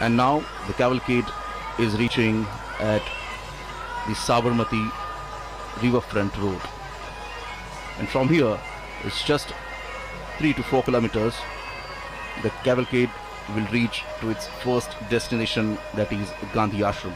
And now the cavalcade is reaching at the Sabarmati riverfront road. And from here, it's just 3 to 4 kilometers. The cavalcade will reach to its first destination, that is Gandhi Ashram.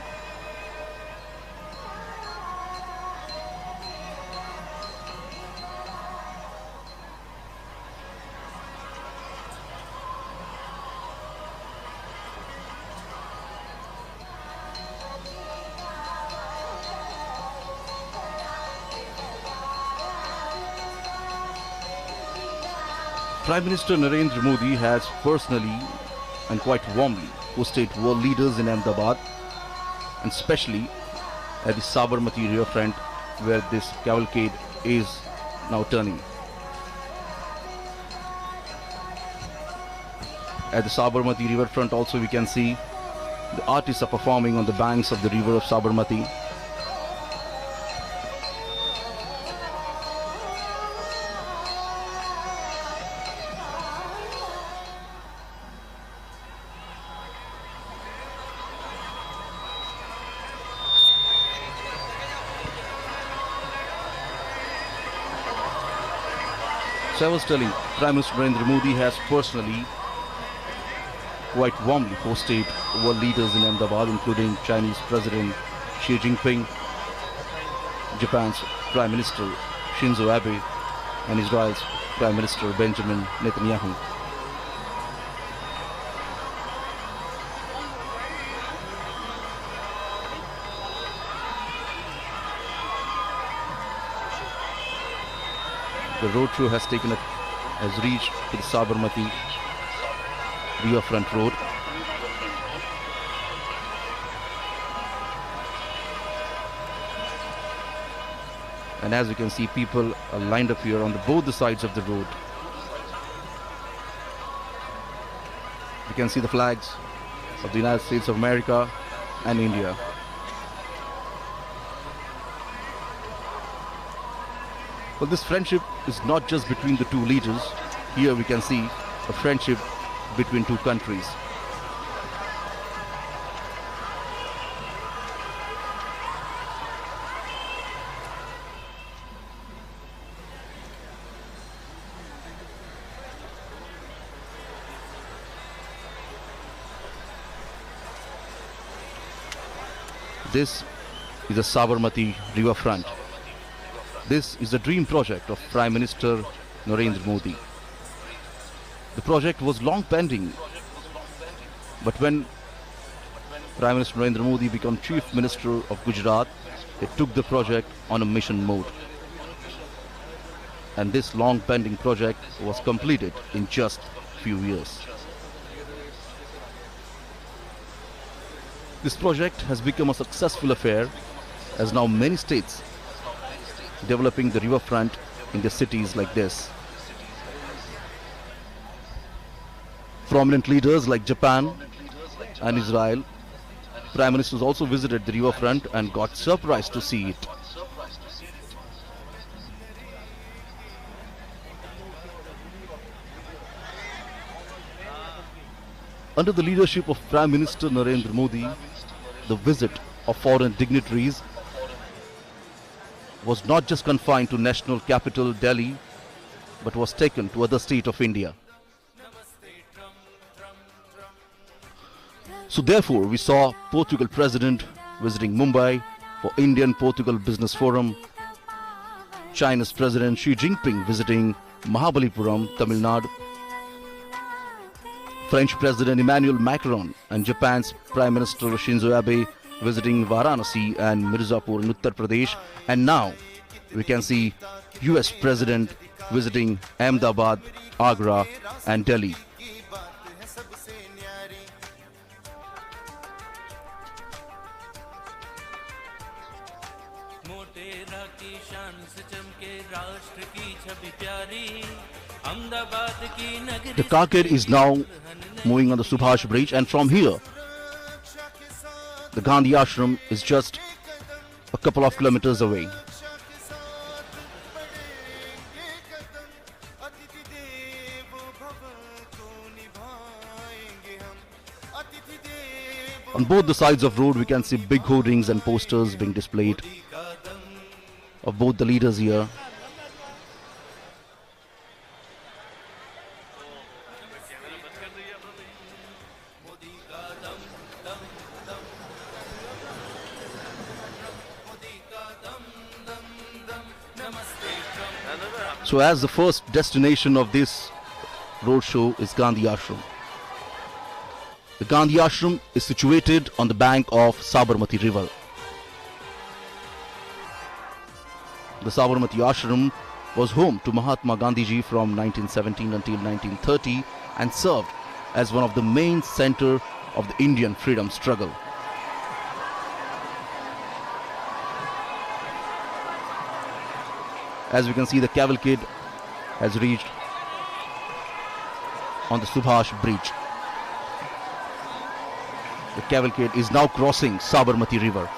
Prime Minister Narendra Modi has personally and quite warmly hosted world leaders in Ahmedabad, and especially at the Sabarmati riverfront where this cavalcade is now turning. At the Sabarmati riverfront also we can see the artists are performing on the banks of the river of Sabarmati. So I was telling, Prime Minister Narendra Modi has personally quite warmly hosted world leaders in Ahmedabad, including Chinese President Xi Jinping, Japan's Prime Minister Shinzo Abe, and Israel's Prime Minister Benjamin Netanyahu. The roadshow has reached to the Sabarmati riverfront road. And as you can see, people are lined up here on both the sides of the road. You can see the flags of the United States of America and India. Well, this friendship is not just between the two leaders. Here we can see a friendship between two countries. This is the Sabarmati riverfront. This is a dream project of Prime Minister Narendra Modi. The project was long pending, but when Prime Minister Narendra Modi became Chief Minister of Gujarat, he took the project on a mission mode. And this long pending project was completed in just a few years. This project has become a successful affair, as now many states developing the riverfront in their cities like this. Prominent leaders like Japan and Israel, Prime Ministers also visited the riverfront and got surprised to see it. Under the leadership of Prime Minister Narendra Modi, the visit of foreign dignitaries was not just confined to national capital Delhi, but was taken to other states of India. So therefore, we saw Portugal President visiting Mumbai for Indian-Portugal Business Forum, China's President Xi Jinping visiting Mahabalipuram, Tamil Nadu, French President Emmanuel Macron and Japan's Prime Minister Shinzo Abe visiting Varanasi and Mirzapur in Uttar Pradesh, and now we can see US President visiting Ahmedabad, Agra and Delhi. The cavalcade is now moving on the Subhash Bridge, and from here the Gandhi Ashram is just a couple of kilometers away. On both the sides of road we can see big hoardings and posters being displayed of both the leaders here. So as the first destination of this roadshow is Gandhi Ashram. The Gandhi Ashram is situated on the bank of Sabarmati river. The Sabarmati Ashram was home to Mahatma Gandhi ji from 1917 until 1930 and served as one of the main center of the Indian freedom struggle. As we can see, the cavalcade has reached on the Subhash Bridge. The cavalcade is now crossing Sabarmati river.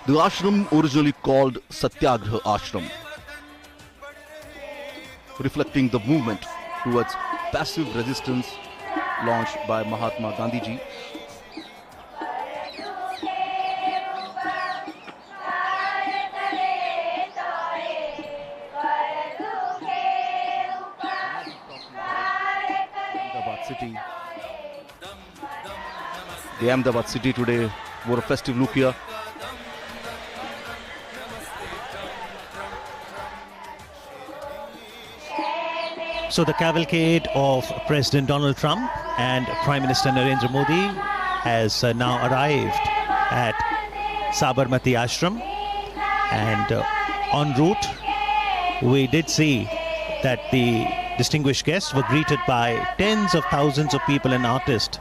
The ashram, originally called Satyagraha Ashram, reflecting the movement towards passive resistance launched by Mahatma Gandhi ji. City. The Ahmedabad city today wore a festive look here. So the cavalcade of President Donald Trump and Prime Minister Narendra Modi has now arrived at Sabarmati Ashram, and en route we did see that the distinguished guests were greeted by tens of thousands of people and artists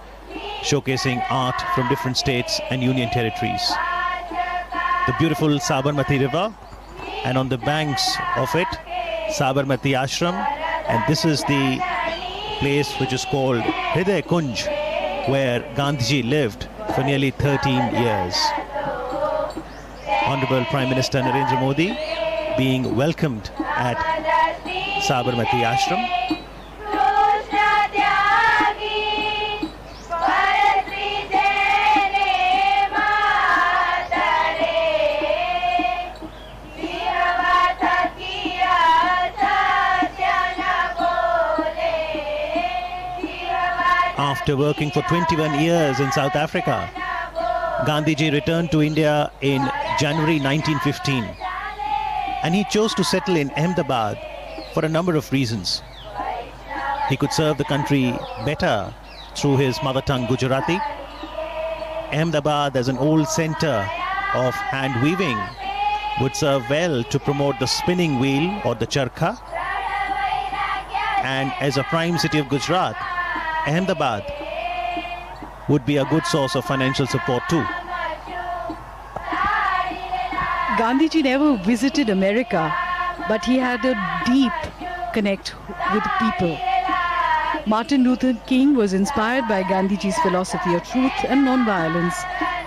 showcasing art from different states and union territories. The beautiful Sabarmati river, and on the banks of it, Sabarmati Ashram, and this is the place which is called Hriday Kunj, where Gandhiji lived for nearly 13 years. Honorable Prime Minister Narendra Modi being welcomed at Sabarmati Ashram. After working for 21 years in South Africa, Gandhiji returned to India in January 1915, and he chose to settle in Ahmedabad for a number of reasons. He could serve the country better through his mother tongue Gujarati. Ahmedabad, as an old center of hand weaving, would serve well to promote the spinning wheel or the charkha. And as a prime city of Gujarat, Ahmedabad would be a good source of financial support too. Gandhiji never visited America, but he had a deep connect with people. Martin Luther King was inspired by Gandhiji's philosophy of truth and non-violence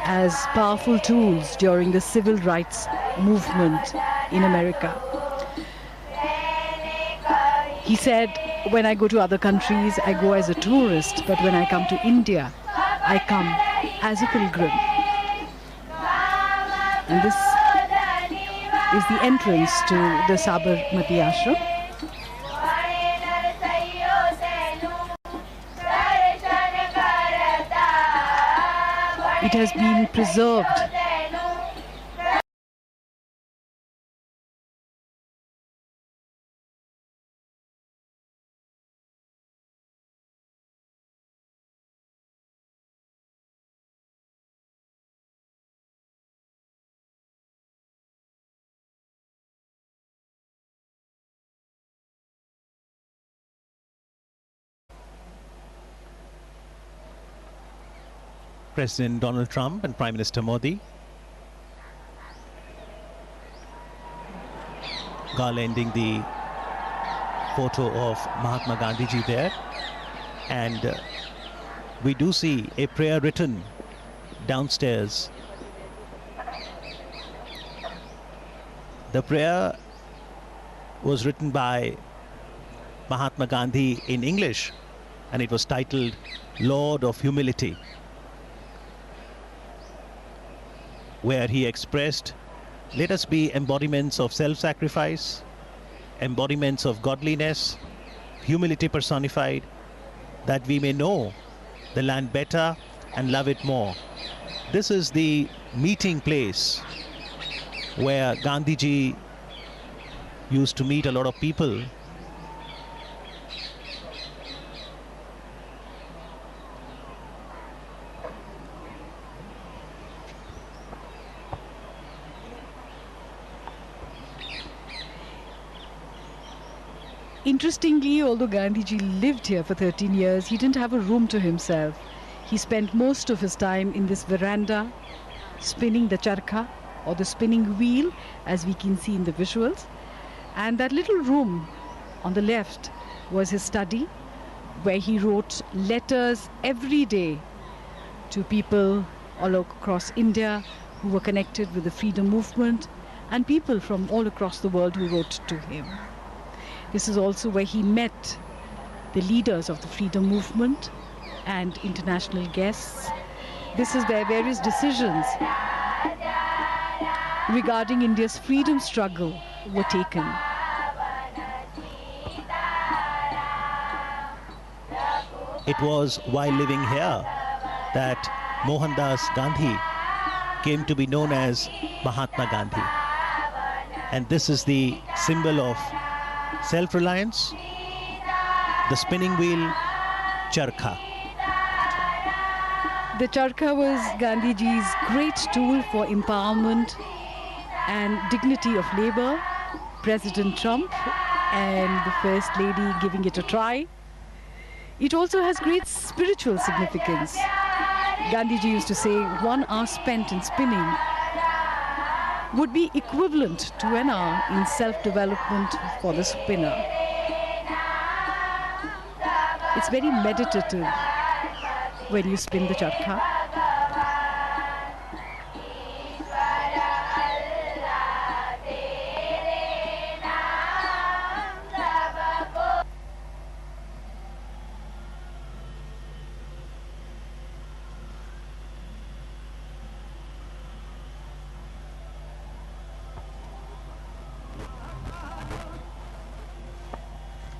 as powerful tools during the civil rights movement in America. He said, when I go to other countries, I go as a tourist, but when I come to India, I come as a pilgrim. And this is the entrance to the Sabarmati Ashram. It has been preserved. President Donald Trump and Prime Minister Modi garlanding the photo of Mahatma Gandhiji there, and we do see a prayer written downstairs The prayer was written by Mahatma Gandhi in English, and it was titled Lord of Humility, where he expressed, let us be embodiments of self-sacrifice, embodiments of godliness, humility personified, that we may know the land better and love it more. This is the meeting place where Gandhiji used to meet a lot of people. Interestingly, although Gandhiji lived here for 13 years, he didn't have a room to himself. He spent most of his time in this veranda, spinning the charkha, or the spinning wheel, as we can see in the visuals. And that little room on the left was his study, where he wrote letters every day to people all across India who were connected with the freedom movement, and people from all across the world who wrote to him. This is also where he met the leaders of the freedom movement and international guests. This is where various decisions regarding India's freedom struggle were taken. It was while living here that Mohandas Gandhi came to be known as Mahatma Gandhi. And this is the symbol of self-reliance, the spinning wheel, charkha. The charkha was Gandhiji's great tool for empowerment and dignity of labor. President Trump and the First Lady giving it a try. It also has great spiritual significance. Gandhiji used to say 1 hour spent in spinning would be equivalent to an hour in self-development for the spinner. It's very meditative when you spin the charkha.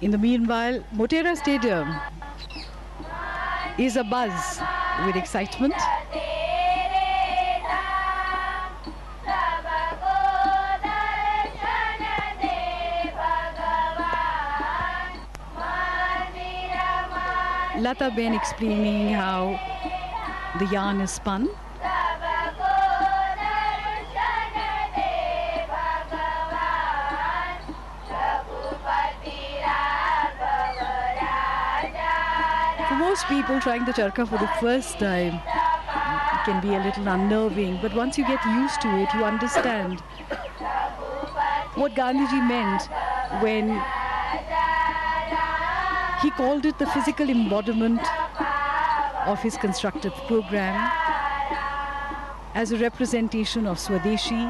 In the meanwhile, Motera Stadium is abuzz with excitement. Lata Ben explaining how the yarn is spun. For most people, trying the charkha for the first time can be a little unnerving, but once you get used to it, you understand what Gandhiji meant when he called it the physical embodiment of his constructive program as a representation of Swadeshi,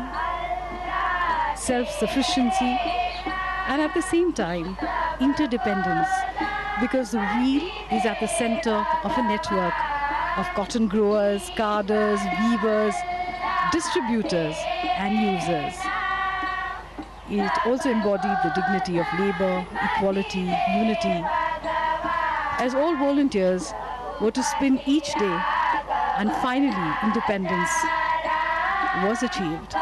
self-sufficiency, and at the same time, interdependence, because the wheel is at the center of a network of cotton growers, carders, weavers, distributors, and users. It also embodied the dignity of labor, equality, unity, as all volunteers were to spin each day, and finally independence was achieved.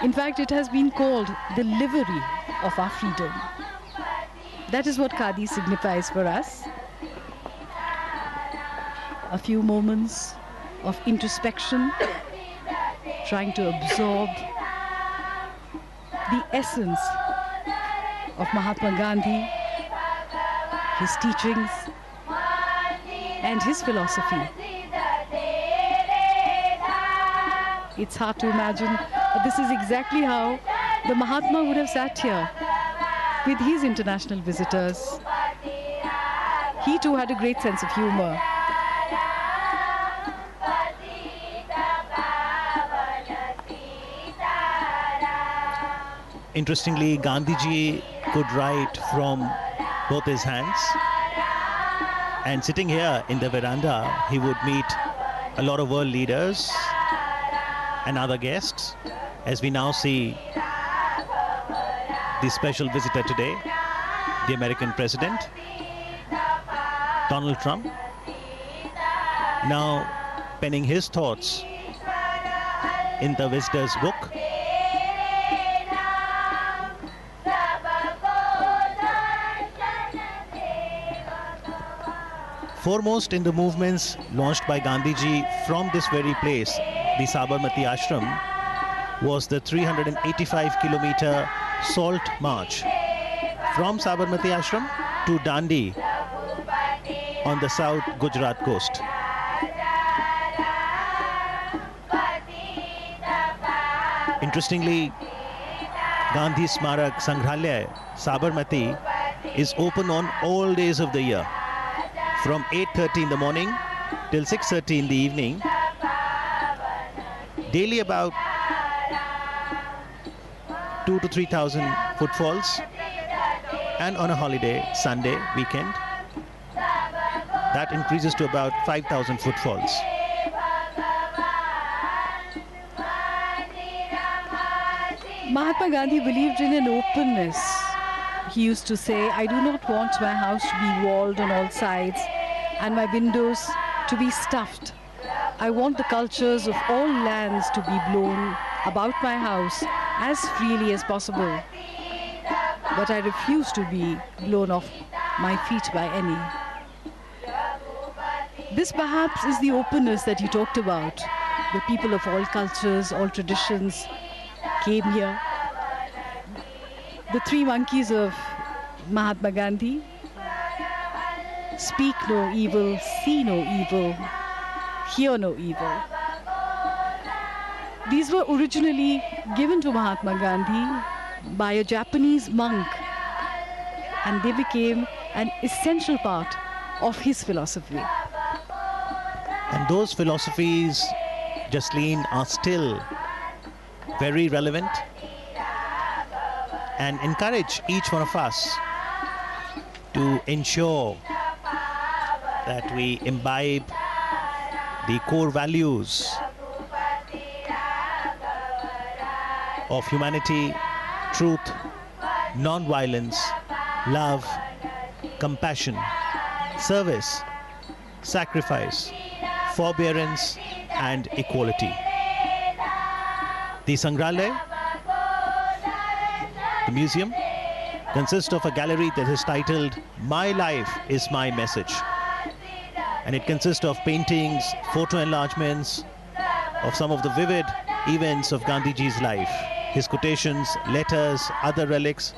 In fact, it has been called the livery of our freedom. That is what Khadi signifies for us. A few moments of introspection, trying to absorb the essence of Mahatma Gandhi, his teachings, and his philosophy. It's hard to imagine, but this is exactly how the Mahatma would have sat here with his international visitors. He too had a great sense of humor. Interestingly, Gandhiji could write from both his hands. And sitting here in the veranda, he would meet a lot of world leaders and other guests, as we now see the special visitor today, the American President, Donald Trump, now penning his thoughts in the visitor's book. Foremost in the movements launched by Gandhiji from this very place, the Sabarmati Ashram, was the 385-kilometer salt march from Sabarmati Ashram to Dandi on the south Gujarat coast. Interestingly, Gandhi Smarak Sangrahalaya, Sabarmati, is open on all days of the year, from 8:30 in the morning till 6:30 in the evening. Daily about 2,000 to 3,000 footfalls, and on a holiday, Sunday, weekend, that increases to about 5,000 footfalls. Mahatma Gandhi believed in an openness. He used to say, I do not want my house to be walled on all sides and my windows to be stuffed. I want the cultures of all lands to be blown about my house as freely as possible. But I refuse to be blown off my feet by any. This perhaps is the openness that he talked about. The people of all cultures, all traditions came here. The three monkeys of Mahatma Gandhi: speak no evil, see no evil, hear no evil. These were originally given to Mahatma Gandhi by a Japanese monk, and they became an essential part of his philosophy. And those philosophies, Jasleen, are still very relevant and encourage each one of us to ensure that we imbibe the core values of humanity, truth, non-violence, love, compassion, service, sacrifice, forbearance, and equality. The Sangrahalaya, the museum, consists of a gallery that is titled My Life is My Message. And it consists of paintings, photo enlargements of some of the vivid events of Gandhiji's life, his quotations, letters, other relics.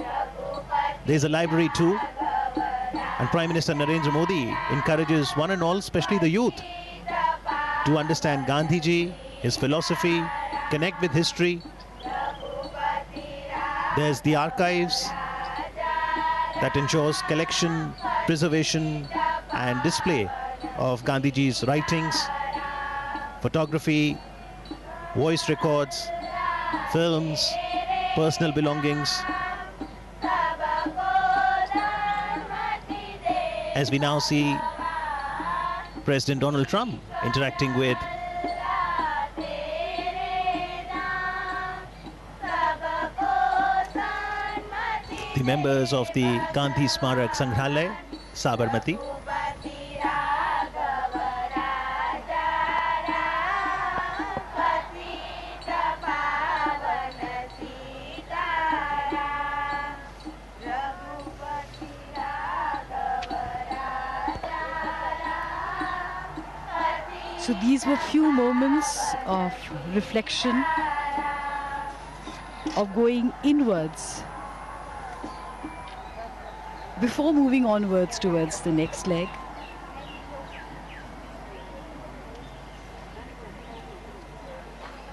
There's a library too. And Prime Minister Narendra Modi encourages one and all, especially the youth, to understand Gandhiji, his philosophy, connect with history. There's the archives that ensures collection, preservation, and display of Gandhiji's writings, photography, voice records, films, personal belongings. As we now see President Donald Trump interacting with the members of the Gandhi Smarak Sangrahalaya, Sabarmati. So these were few moments of reflection, of going inwards before moving onwards towards the next leg.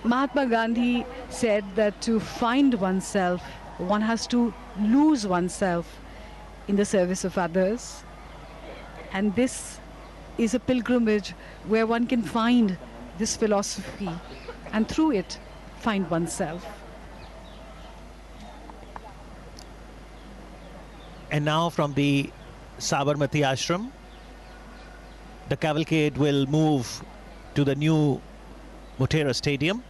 Mahatma Gandhi said that to find oneself, one has to lose oneself in the service of others. And this is a pilgrimage where one can find this philosophy and through it find oneself. And now from the Sabarmati Ashram, the cavalcade will move to the new Motera Stadium.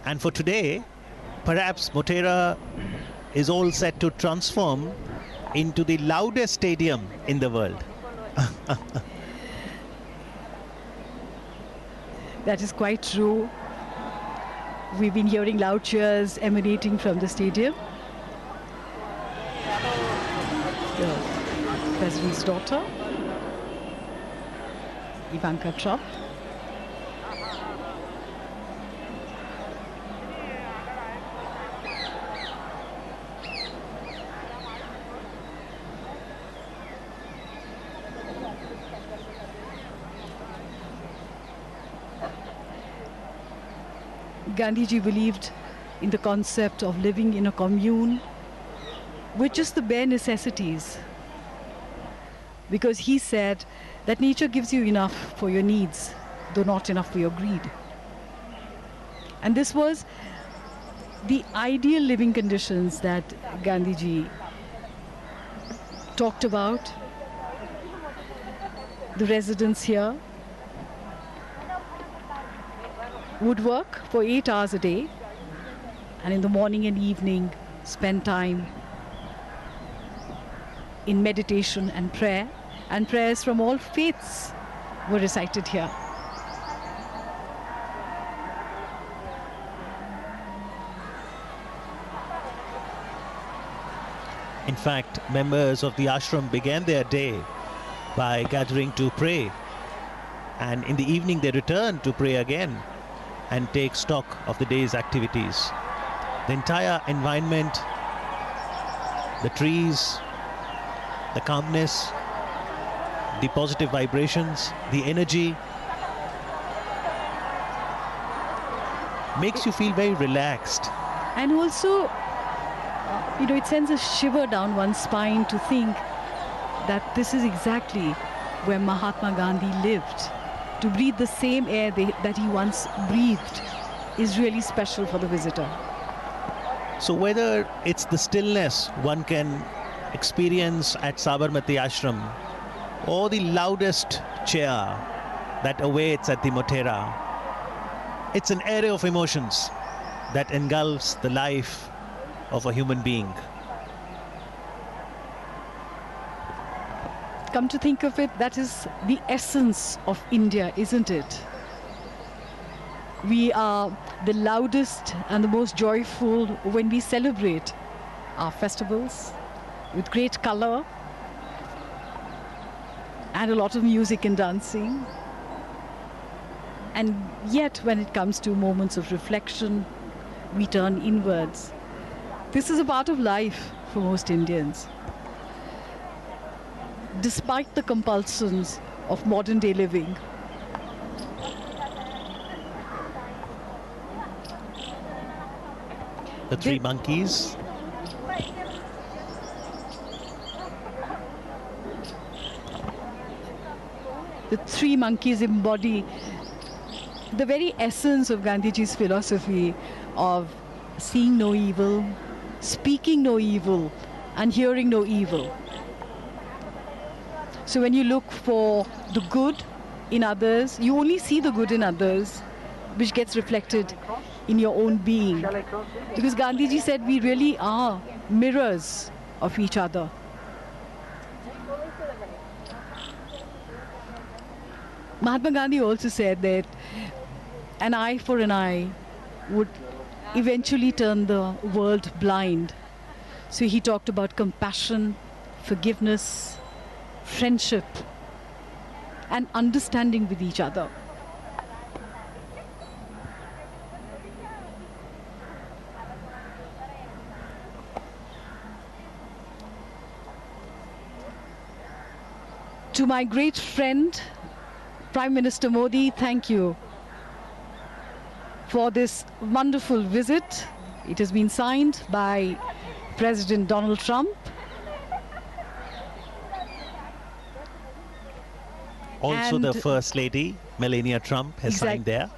And for today, perhaps Motera is all set to transform into the loudest stadium in the world. That is quite true. We've been hearing loud cheers emanating from the stadium. The President's daughter, Ivanka Trump. Gandhiji believed in the concept of living in a commune with just the bare necessities, because he said that nature gives you enough for your needs, though not enough for your greed. And this was the ideal living conditions that Gandhiji talked about. The residents here would work for 8 hours a day, and in the morning and evening spend time in meditation and prayer, and prayers from all faiths were recited here. In fact, members of the ashram began their day by gathering to pray, and in the evening they returned to pray again and take stock of the day's activities. The entire environment, the trees, the calmness, the positive vibrations, the energy makes you feel very relaxed. And also, it sends a shiver down one's spine to think that this is exactly where Mahatma Gandhi lived. To breathe the same air that he once breathed is really special for the visitor. So whether it's the stillness one can experience at Sabarmati Ashram or the loudest cheer that awaits at the Motera, it's an array of emotions that engulfs the life of a human being. Come to think of it, that is the essence of India, isn't it? We are the loudest and the most joyful when we celebrate our festivals with great color and a lot of music and dancing. And yet, when it comes to moments of reflection, we turn inwards. This is a part of life for most Indians. Despite the compulsions of modern day living. The three monkeys. The three monkeys embody the very essence of Gandhiji's philosophy of seeing no evil, speaking no evil, and hearing no evil. So when you look for the good in others, you only see the good in others, which gets reflected in your own being. Because Gandhiji said we really are mirrors of each other. Mahatma Gandhi also said that an eye for an eye would eventually turn the world blind. So he talked about compassion, forgiveness, friendship, and understanding with each other. To my great friend, Prime Minister Modi, thank you for this wonderful visit. It has been signed by President Donald Trump. Also the First Lady, Melania Trump, has signed there.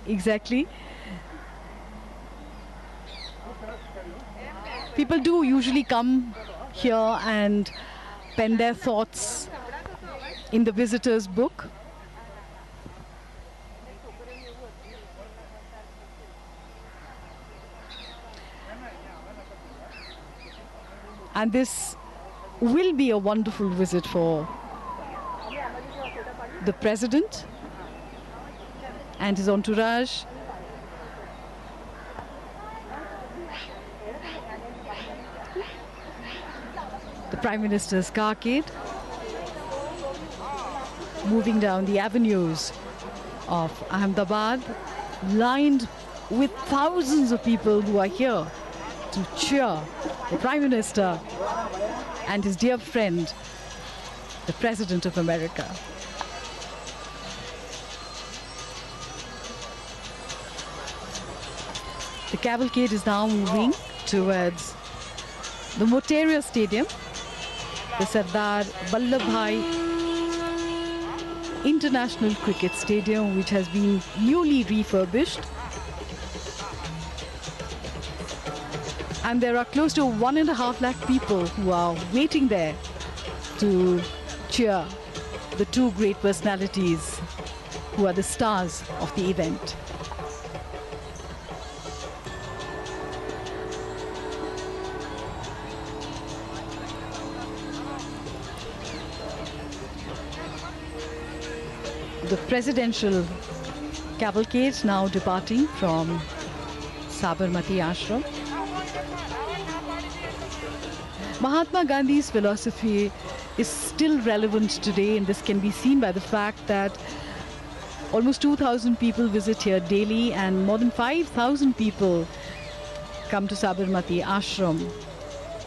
Exactly. People do usually come here and pen their thoughts in the visitor's book. And this will be a wonderful visit for the president and his entourage. The Prime Minister's carcade moving down the avenues of Ahmedabad, lined with thousands of people who are here to cheer the Prime Minister and his dear friend, the President of America. The cavalcade is now moving towards the Motera Stadium, the Sardar Vallabhbhai International Cricket Stadium, which has been newly refurbished. And there are close to 1.5 lakh people who are waiting there to cheer the two great personalities who are the stars of the event. The presidential cavalcade now departing from Sabarmati Ashram. Mahatma Gandhi's philosophy is still relevant today, and this can be seen by the fact that almost 2,000 people visit here daily and more than 5,000 people come to Sabarmati Ashram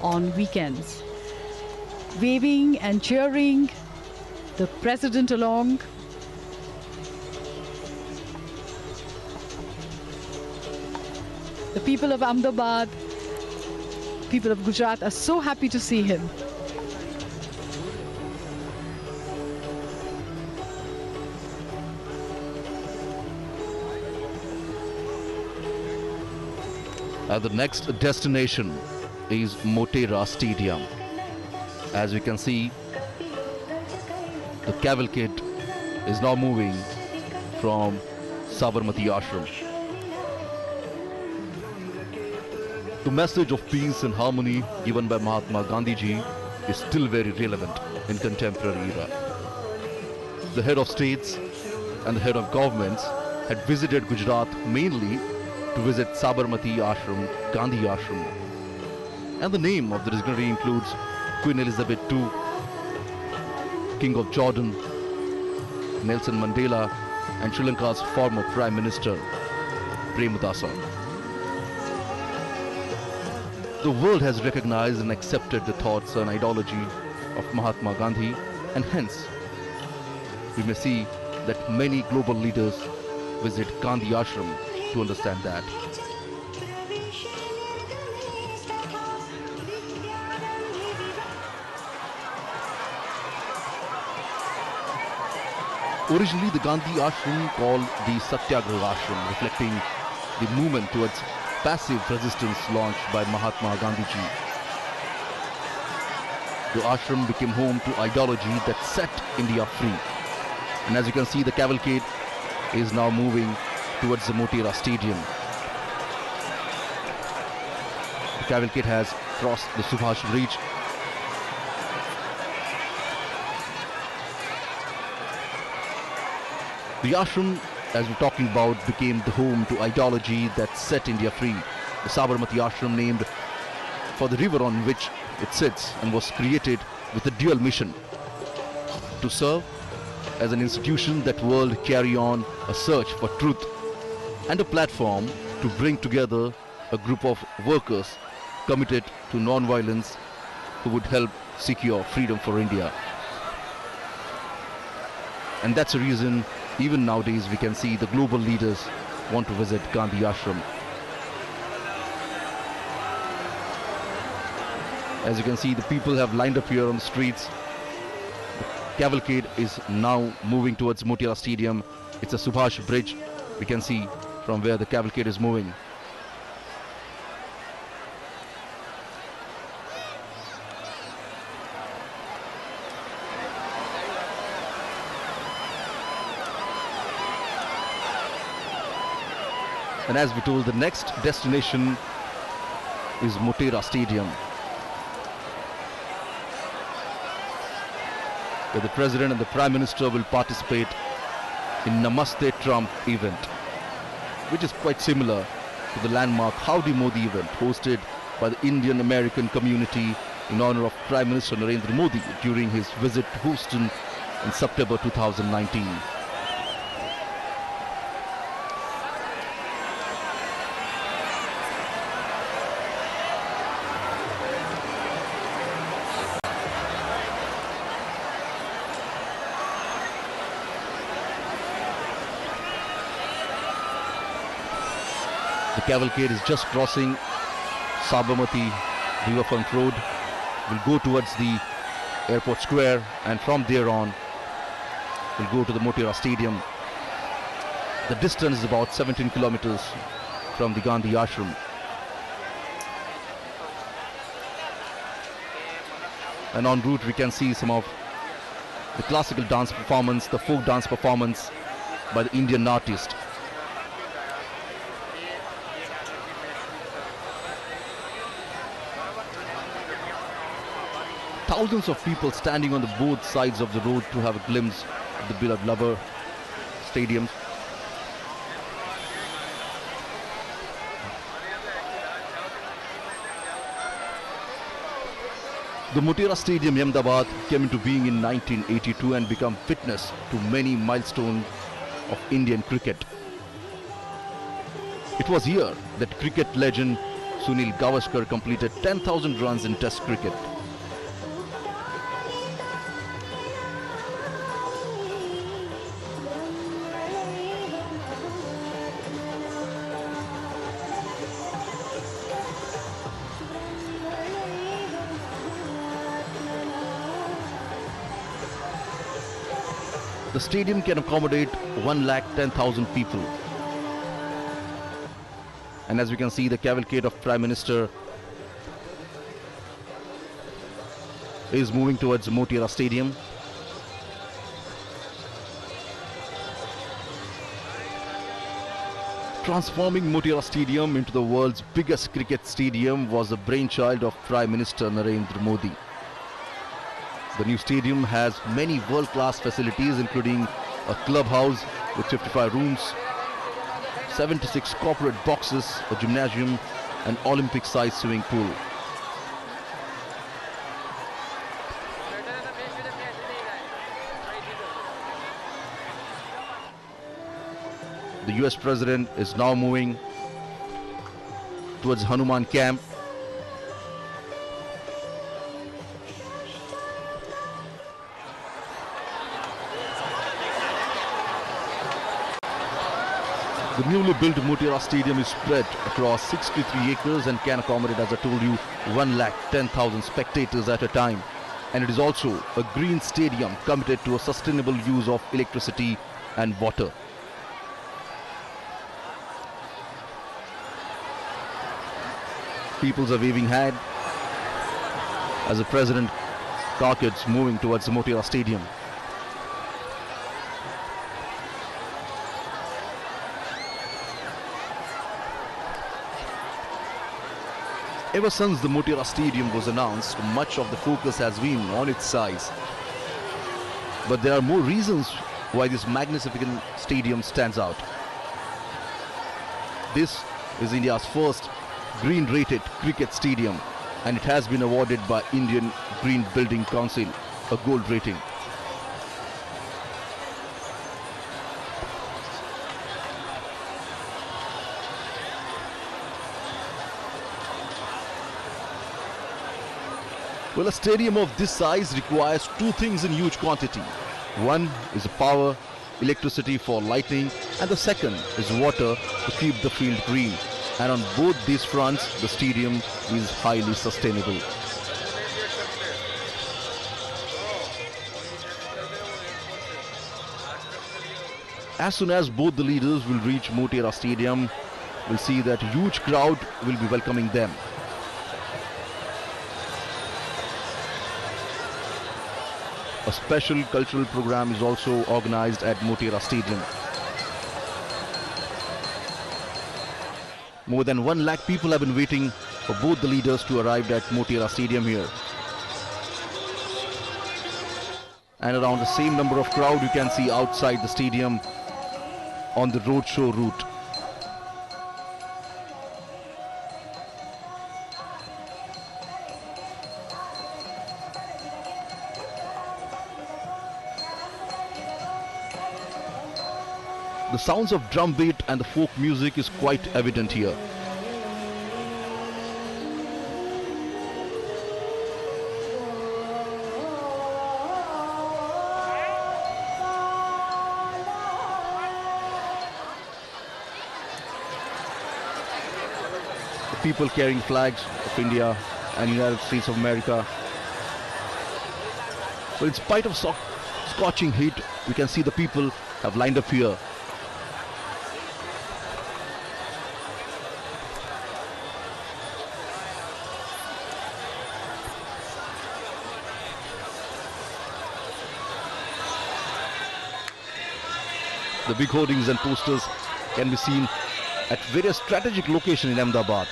on weekends, waving and cheering the president along. The people of Ahmedabad, people of Gujarat are so happy to see him. The next destination is Motera Stadium. As we can see, the cavalcade is now moving from Sabarmati Ashram. The message of peace and harmony given by Mahatma Gandhi ji is still very relevant in contemporary era. The head of states and the head of governments had visited Gujarat mainly to visit Sabarmati Ashram, Gandhi Ashram. And the name of the dignitary includes Queen Elizabeth II, King of Jordan, Nelson Mandela, and Sri Lanka's former Prime Minister, Premadasa. The world has recognized and accepted the thoughts and ideology of Mahatma Gandhi, and hence we may see that many global leaders visit Gandhi Ashram to understand that. Originally, the Gandhi Ashram called the Satyagraha Ashram, reflecting the movement towards passive resistance launched by Mahatma Gandhi ji. The ashram became home to ideology that set India free. And as you can see, the cavalcade is now moving towards the Motera Stadium. The cavalcade has crossed the Subhash Bridge. The ashram, as we're talking about, became the home to ideology that set India free. The Sabarmati Ashram, named for the river on which it sits, and was created with a dual mission: to serve as an institution that world carry on a search for truth, and a platform to bring together a group of workers committed to non-violence who would help secure freedom for India. And that's the reason even nowadays we can see the global leaders want to visit Gandhi Ashram. As you can see, the people have lined up here on the streets. The cavalcade is now moving towards Motera Stadium. It's a Subhash Bridge. We can see from where the cavalcade is moving. And as we told, the next destination is Motera Stadium, where the President and the Prime Minister will participate in Namaste Trump event, which is quite similar to the landmark Howdy Modi event hosted by the Indian American community in honor of Prime Minister Narendra Modi during his visit to Houston in September 2019. The cavalcade is just crossing Sabarmati Riverfront Road, will go towards the airport square, and from there on will go to the Motera Stadium. The distance is about 17 kilometers from the Gandhi Ashram. And en route we can see some of the classical dance performance, the folk dance performance by the Indian artist. Thousands of people standing on the both sides of the road to have a glimpse of the beloved lover stadium. The Motera Stadium, Ahmedabad, came into being in 1982 and became witness to many milestones of Indian cricket. It was here that cricket legend Sunil Gavaskar completed 10,000 runs in Test cricket. The stadium can accommodate 110,000 people. And as we can see, the cavalcade of Prime Minister is moving towards Motera Stadium. Transforming Motera Stadium into the world's biggest cricket stadium was the brainchild of Prime Minister Narendra Modi. The new stadium has many world-class facilities, including a clubhouse with 55 rooms, 76 corporate boxes, a gymnasium, and Olympic-sized swimming pool. The US President is now moving towards Hanuman Camp. The newly built Motera Stadium is spread across 63 acres and can accommodate, as I told you, 110,000 spectators at a time. And it is also a green stadium committed to a sustainable use of electricity and water. Peoples are waving hand as the President carcass moving towards the Motera Stadium. Ever since the Motera Stadium was announced, much of the focus has been on its size. But there are more reasons why this magnificent stadium stands out. This is India's first green-rated cricket stadium, and it has been awarded by Indian Green Building Council a gold rating. Well, a stadium of this size requires two things in huge quantity. One is power, electricity for lighting, and the second is water to keep the field green. And on both these fronts, the stadium is highly sustainable. As soon as both the leaders will reach Motera Stadium, we'll see that a huge crowd will be welcoming them. A special cultural program is also organized at Motera Stadium. More than 1 lakh people have been waiting for both the leaders to arrive at Motera Stadium here. And around the same number of crowd you can see outside the stadium on the roadshow route. The sounds of drum beat and the folk music is quite evident here. The people carrying flags of India and United States of America. So in spite of scorching heat, we can see the people have lined up here. The big hoardings and posters can be seen at various strategic locations in Ahmedabad,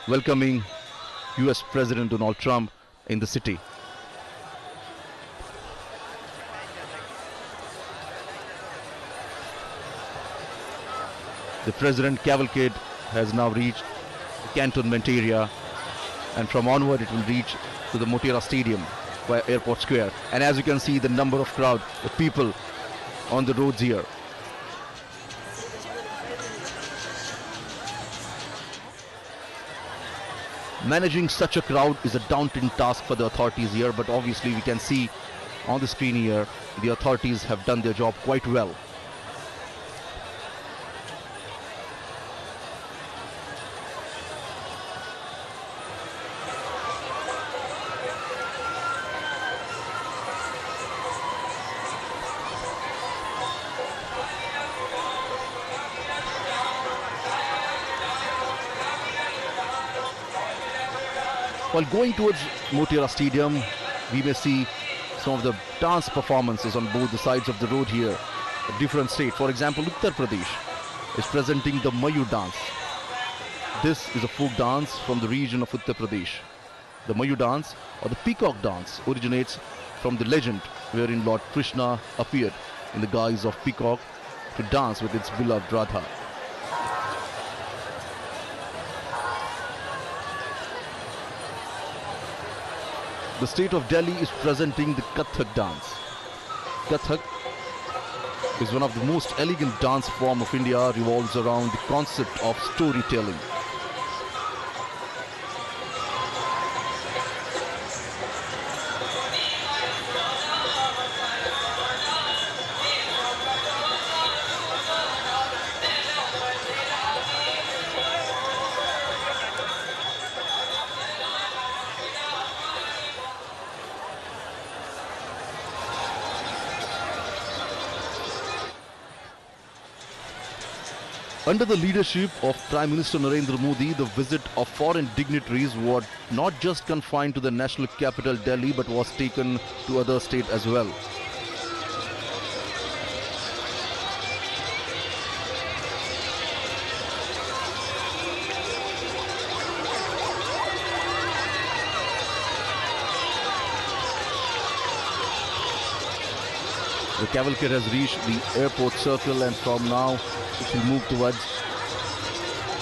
welcoming US President Donald Trump in the city. The President cavalcade has now reached the cantonment area, and from onward it will reach to the Motera Stadium via Airport Square. And as you can see, the number of crowd, the people on the roads here. Managing such a crowd is a daunting task for the authorities here, but obviously we can see on the screen here the authorities have done their job quite well. While going towards Motera Stadium, we may see some of the dance performances on both the sides of the road here. A different state, for example, Uttar Pradesh is presenting the Mayur dance. This is a folk dance from the region of Uttar Pradesh. The Mayur dance or the peacock dance originates from the legend wherein Lord Krishna appeared in the guise of peacock to dance with its beloved Radha. The state of Delhi is presenting the Kathak dance. Kathak is one of the most elegant dance form of India, revolves around the concept of storytelling. Under the leadership of Prime Minister Narendra Modi, the visit of foreign dignitaries was not just confined to the national capital Delhi but was taken to other states as well. The cavalcade has reached the airport circle, and from now it will move towards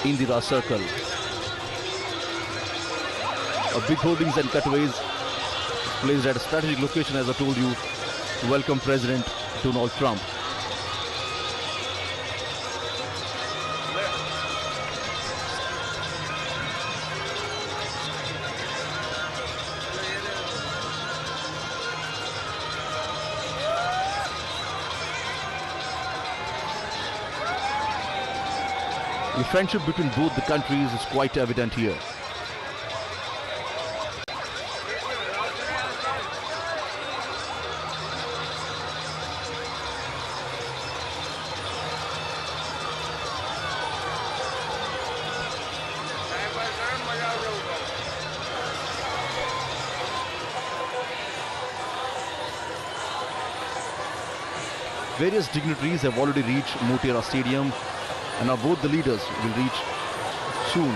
Indira Circle. Big hoardings and cutaways placed at a strategic location, as I told you, to welcome President Donald Trump. The friendship between both the countries is quite evident here. Various dignitaries have already reached Motera Stadium, and now both the leaders will reach soon.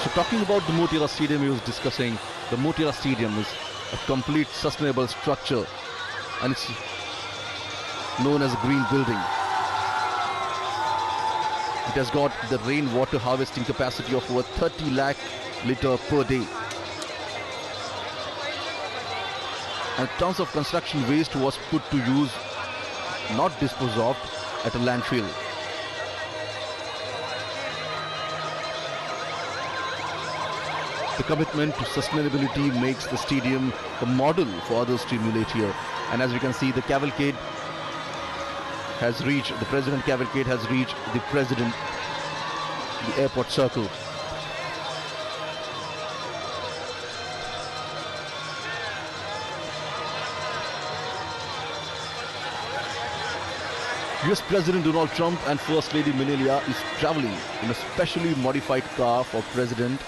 So talking about the Motera Stadium, he was discussing the Motera Stadium is a complete sustainable structure and it's known as a green building. It has got the rainwater harvesting capacity of over 30 lakh litre per day. And tons of construction waste was put to use, not disposed of, at a landfill. The commitment to sustainability makes the stadium a model for others to emulate here. And as we can see, the cavalcade has reached, the President cavalcade has reached the President, the airport circle. US President Donald Trump and First Lady Melania is traveling in a specially modified car for President.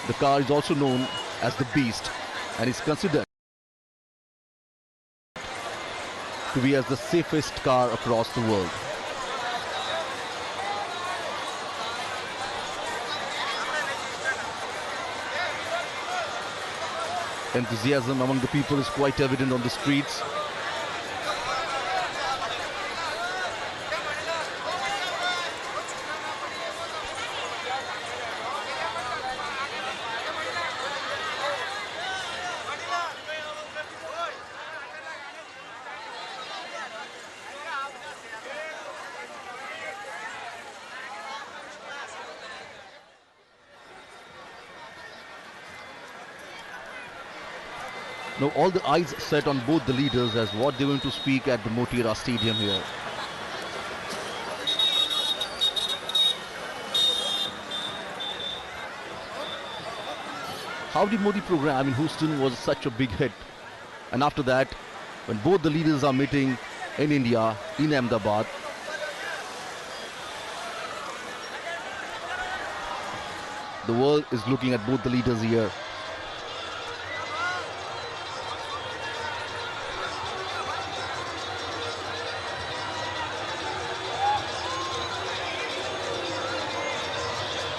The car is also known as the Beast and is considered to be as the safest car across the world. Enthusiasm among the people is quite evident on the streets. Now all the eyes set on both the leaders as what they're going to speak at the Motera Stadium here. Howdy Modi program in Houston was such a big hit. And after that, when both the leaders are meeting in India, in Ahmedabad, the world is looking at both the leaders here.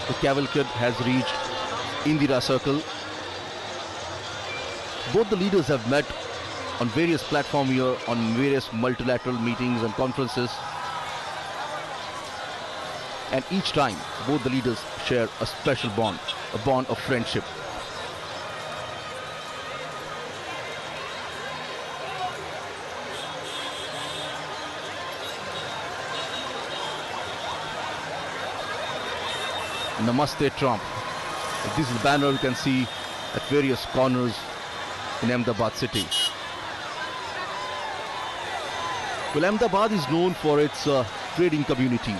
The cavalcade has reached Indira Circle. Both the leaders have met on various platforms here, on various multilateral meetings and conferences. And each time, both the leaders share a special bond, a bond of friendship. Namaste Trump. This is the banner you can see at various corners in Ahmedabad city. Well, Ahmedabad is known for its trading community.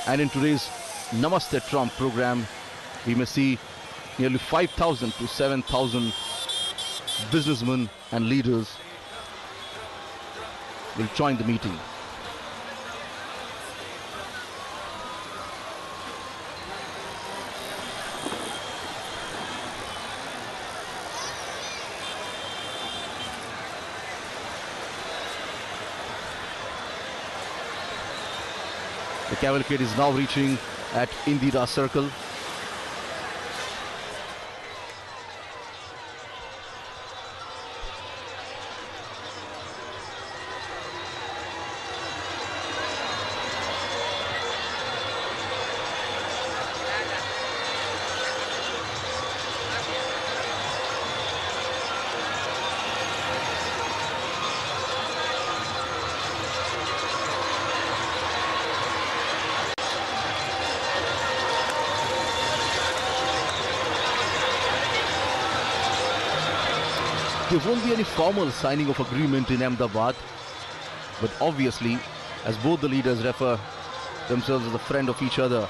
And in today's Namaste Trump program, we may see nearly 5,000 to 7,000 businessmen and leaders will join the meeting. The cavalcade is now reaching at Indira Circle. There won't be any formal signing of agreement in Ahmedabad, but obviously, as both the leaders refer themselves as a friend of each other,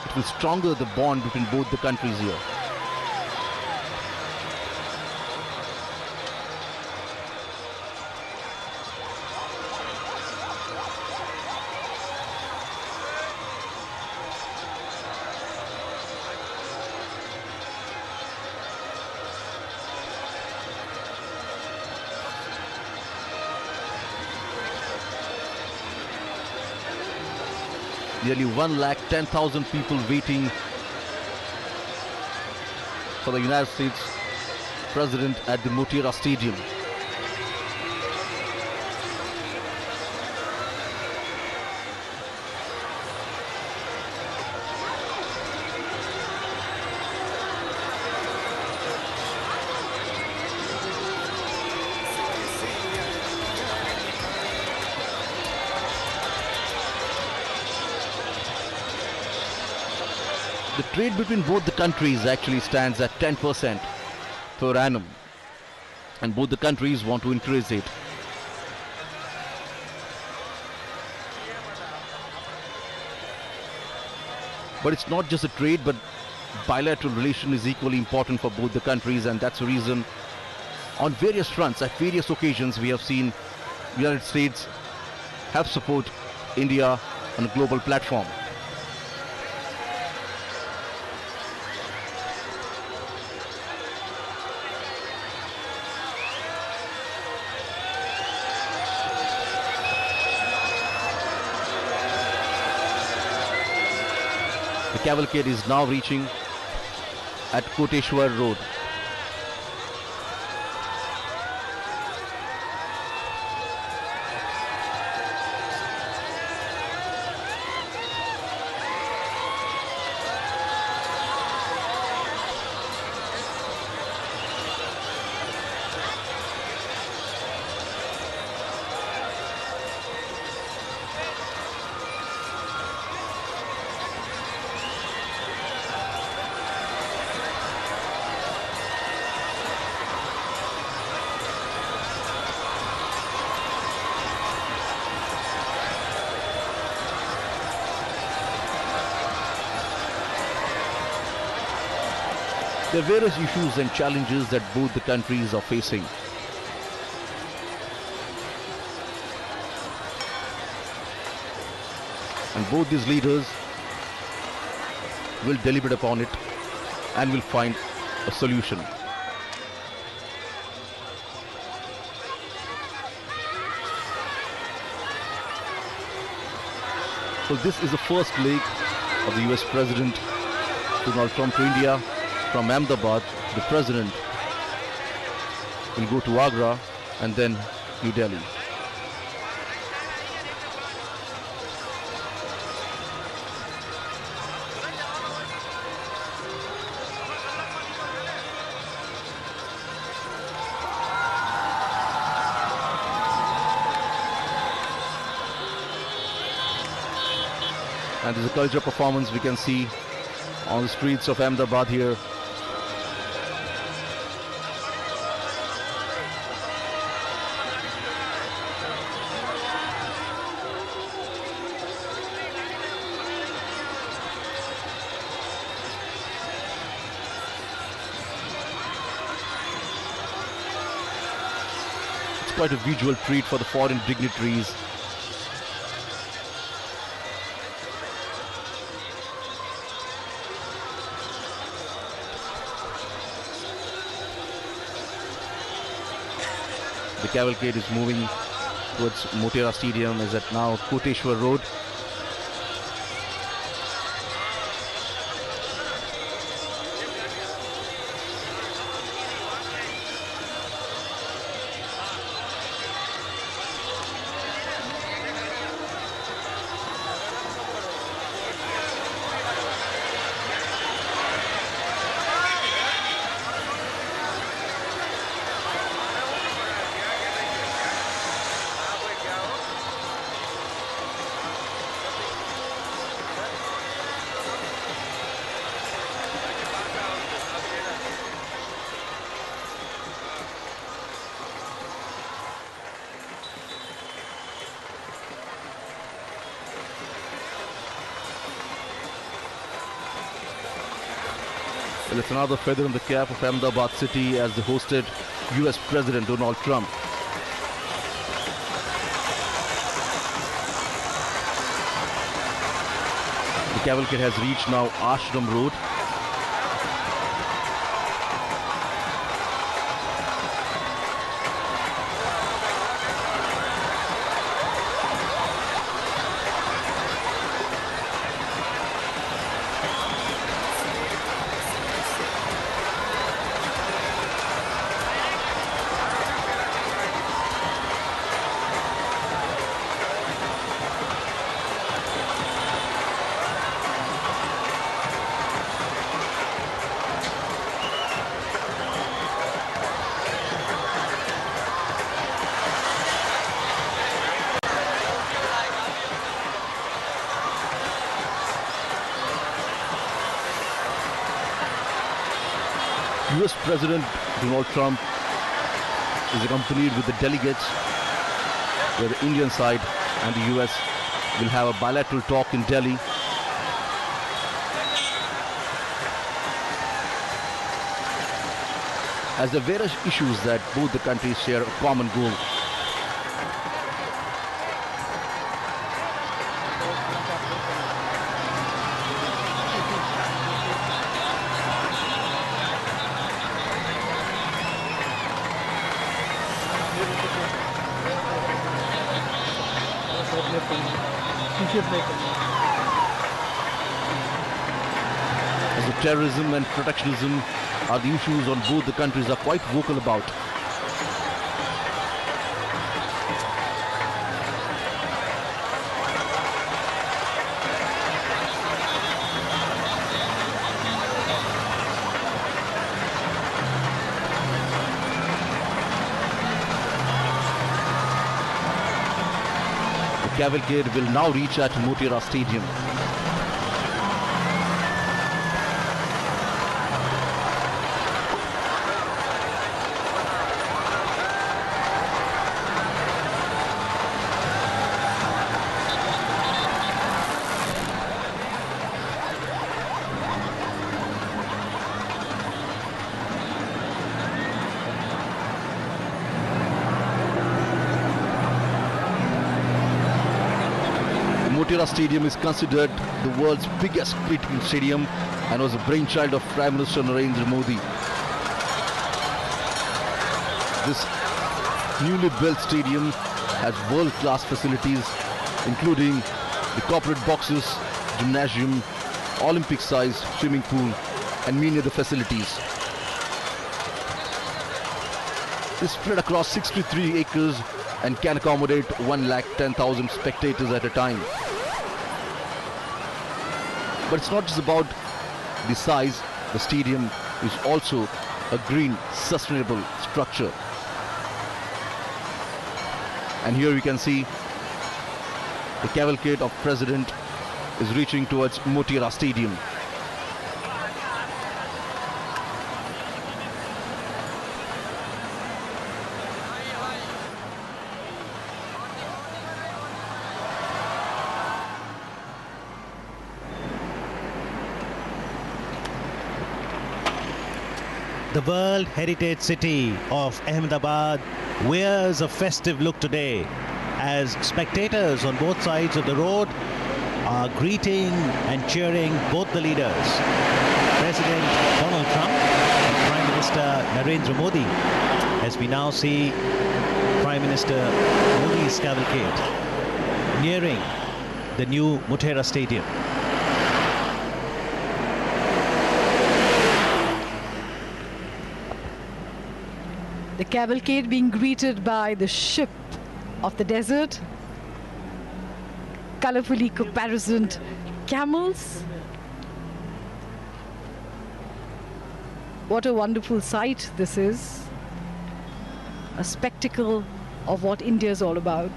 It will stronger the bond between both the countries here. Nearly 110,000 people waiting for the United States President at the Motera Stadium. The trade between both the countries actually stands at 10% per annum, and both the countries want to increase it. But it's not just a trade, but bilateral relation is equally important for both the countries, and that's the reason on various fronts, at various occasions, we have seen United States help support India on a global platform. The cavalcade is now reaching at Koteshwar Road. There are various issues and challenges that both the countries are facing. And both these leaders will deliberate upon it and will find a solution. So this is the first leg of the US President Donald Trump to India. From Ahmedabad, the President will go to Agra and then New Delhi. And there's a cultural performance we can see on the streets of Ahmedabad here. Quite a visual treat for the foreign dignitaries. The cavalcade is moving towards Motera Stadium, is at now Koteshwar Road. And it's another feather in the cap of Ahmedabad city as they hosted US President Donald Trump. The cavalcade has reached now Ashram Road. US President Donald Trump is accompanied with the delegates, where the Indian side and the US will have a bilateral talk in Delhi. As there are various issues that both the countries share a common goal. As the terrorism and protectionism are the issues on both the countries are quite vocal about. The cavalcade will now reach at Motera Stadium. Motera Stadium is considered the world's biggest cricketing stadium and was a brainchild of Prime Minister Narendra Modi. This newly built stadium has world-class facilities including the corporate boxes, gymnasium, Olympic-sized swimming pool and many other facilities. It's spread across 63 acres and can accommodate 110,000 spectators at a time. But it's not just about the size, the stadium is also a green, sustainable structure. And here you can see the cavalcade of President is reaching towards Motera Stadium. The World Heritage City of Ahmedabad wears a festive look today as spectators on both sides of the road are greeting and cheering both the leaders, President Donald Trump and Prime Minister Narendra Modi, as we now see Prime Minister Modi's cavalcade nearing the new Motera Stadium. The cavalcade being greeted by the ship of the desert, colorfully caparisoned camels. What a wonderful sight this is. A spectacle of what India is all about.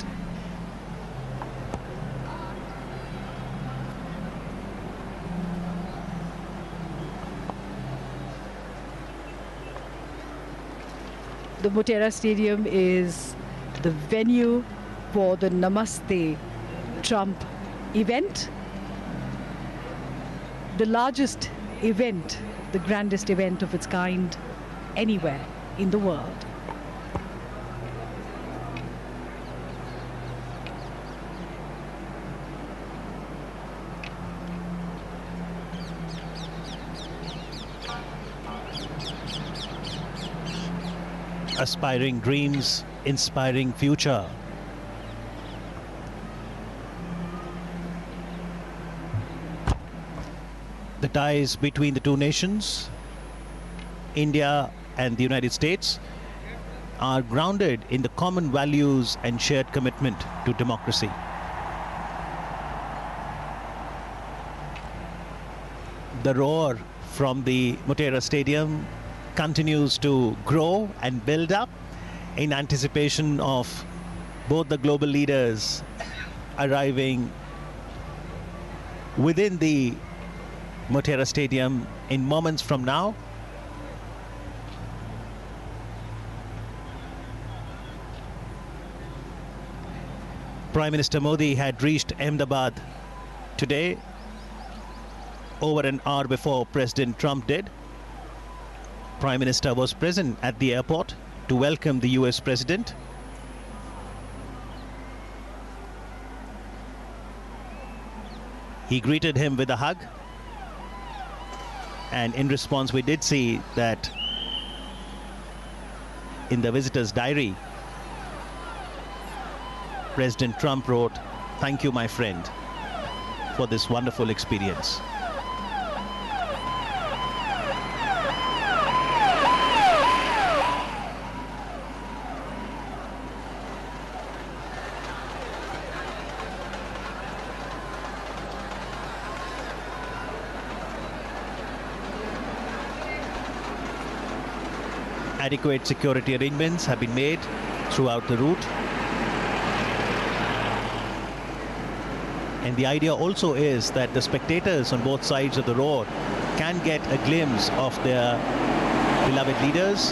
The Motera Stadium is the venue for the Namaste Trump event, the largest event, the grandest event of its kind anywhere in the world. Aspiring dreams, inspiring future. The ties between the two nations, India and the United States, are grounded in the common values and shared commitment to democracy. The roar from the Motera Stadium continues to grow and build up in anticipation of both the global leaders arriving within the Motera Stadium in moments from now. Prime Minister Modi had reached Ahmedabad today, over an hour before President Trump did. Prime Minister was present at the airport to welcome the US President. He greeted him with a hug, and in response we did see that in the visitor's diary, President Trump wrote, "Thank you, my friend, for this wonderful experience." Adequate security arrangements have been made throughout the route. And the idea also is that the spectators on both sides of the road can get a glimpse of their beloved leaders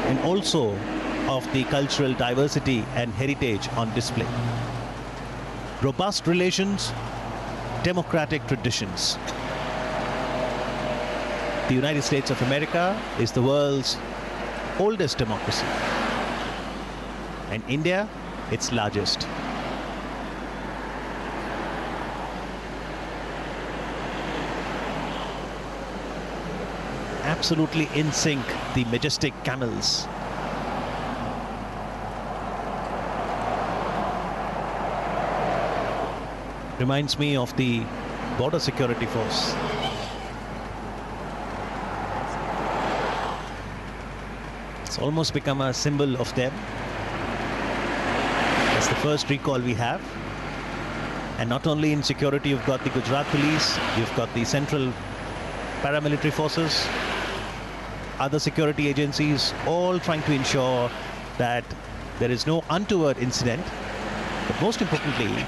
and also of the cultural diversity and heritage on display. Robust relations, democratic traditions. The United States of America is the world's oldest democracy, and India its largest. Absolutely in sync, the majestic camels. Reminds me of the border security force. It's almost become a symbol of them. That's the first recall we have. And not only in security, you've got the Gujarat police, you've got the central paramilitary forces, other security agencies, all trying to ensure that there is no untoward incident, but most importantly,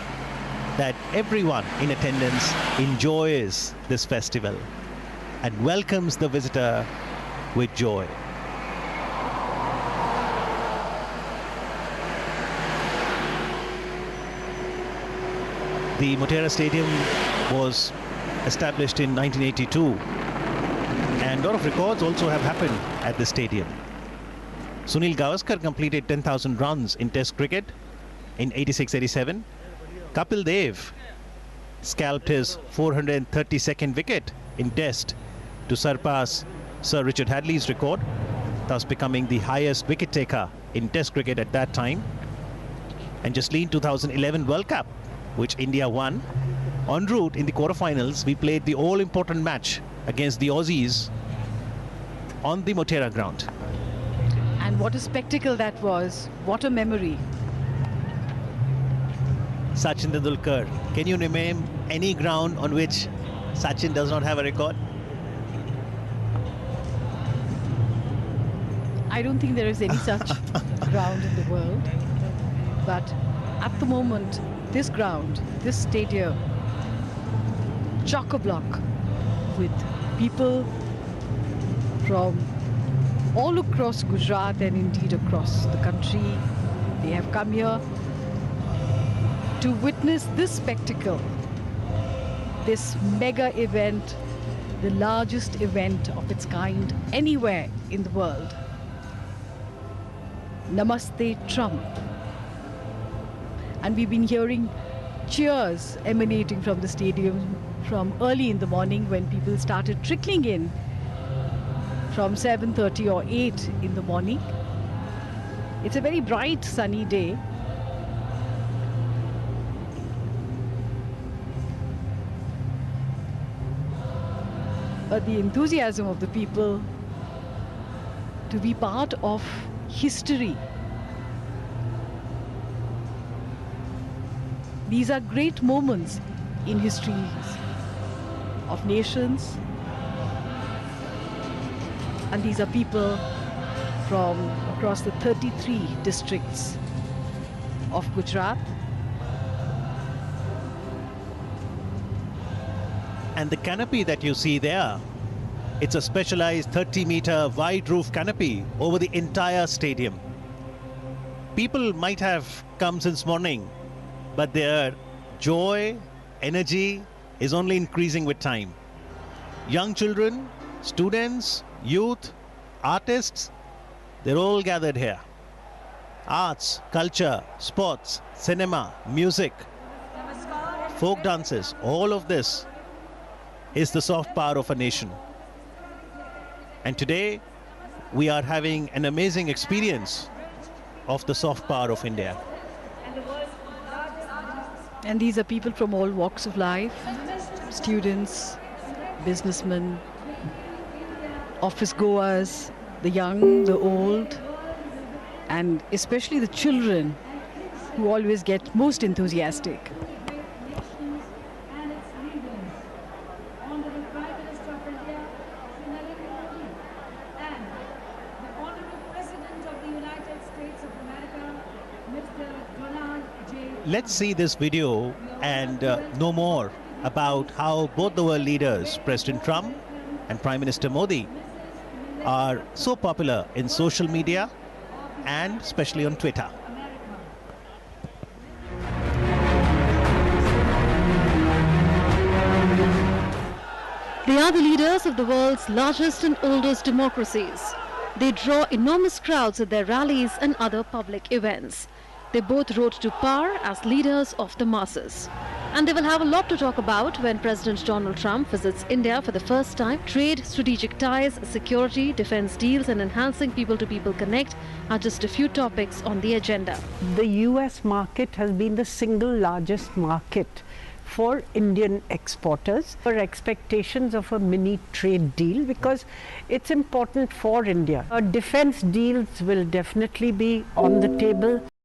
that everyone in attendance enjoys this festival and welcomes the visitor with joy. The Motera Stadium was established in 1982, and a lot of records also have happened at the stadium. Sunil Gavaskar completed 10,000 runs in Test cricket in 86-87. Kapil Dev scalped his 432nd wicket in Test to surpass Sir Richard Hadley's record, thus becoming the highest wicket taker in Test cricket at that time. And just in 2011 World Cup, which India won, en route in the quarterfinals, we played the all-important match against the Aussies on the Motera ground. And what a spectacle that was. What a memory. Sachin Tendulkar, can you name any ground on which Sachin does not have a record? I don't think there is any such ground in the world. But at the moment, this ground, this stadium, chock-a-block with people from all across Gujarat and indeed across the country. They have come here to witness this spectacle, this mega event the largest event of its kind anywhere in the world. Namaste Trump. And we've been hearing cheers emanating from the stadium from early in the morning when people started trickling in from 7:30 or 8 in the morning. It's a very bright, sunny day. But the enthusiasm of the people to be part of history. These are great moments in histories of nations. And these are people from across the 33 districts of Gujarat. And the canopy that you see there, it's a specialized 30-meter wide roof canopy over the entire stadium. People might have come since morning, but their joy, energy is only increasing with time. Young children, students, youth, artists, they're all gathered here. Arts, culture, sports, cinema, music, folk dances, all of this is the soft power of a nation. And today, we are having an amazing experience of the soft power of India. And these are people from all walks of life, students, businessmen, office goers, the young, the old, and especially the children who always get most enthusiastic. Let's see this video and know more about how both the world leaders, President Trump and Prime Minister Modi, are so popular in social media and especially on Twitter. They are the leaders of the world's largest and oldest democracies. They draw enormous crowds at their rallies and other public events. They both rose to power as leaders of the masses. And they will have a lot to talk about when President Donald Trump visits India for the first time. Trade, strategic ties, security, defense deals and enhancing people-to-people connect are just a few topics on the agenda. The US market has been the single largest market for Indian exporters. There are expectations of a mini trade deal because it's important for India. Defense deals will definitely be on the table.